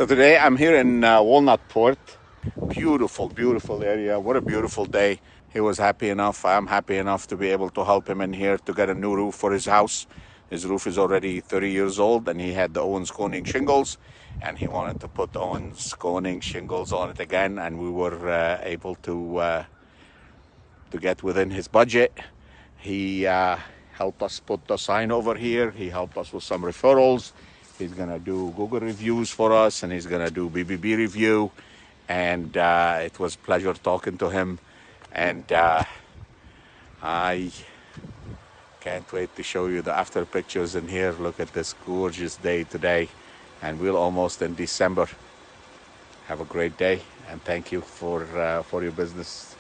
So today I'm here in Walnutport. Beautiful, beautiful area. What a beautiful day. He was happy enough. I'm happy enough to be able to help him in here to get a new roof for his house. His roof is already 30 years old and he had the Owens Corning shingles and he wanted to put Owens Corning shingles on it again, and we were able to get within his budget. He helped us put the sign over here. He helped us with some referrals. He's gonna do Google reviews for us, and he's gonna do BBB review. And it was a pleasure talking to him. And I can't wait to show you the after pictures in here. Look at this gorgeous day today, and we're almost in December. Have a great day, and thank you for your business.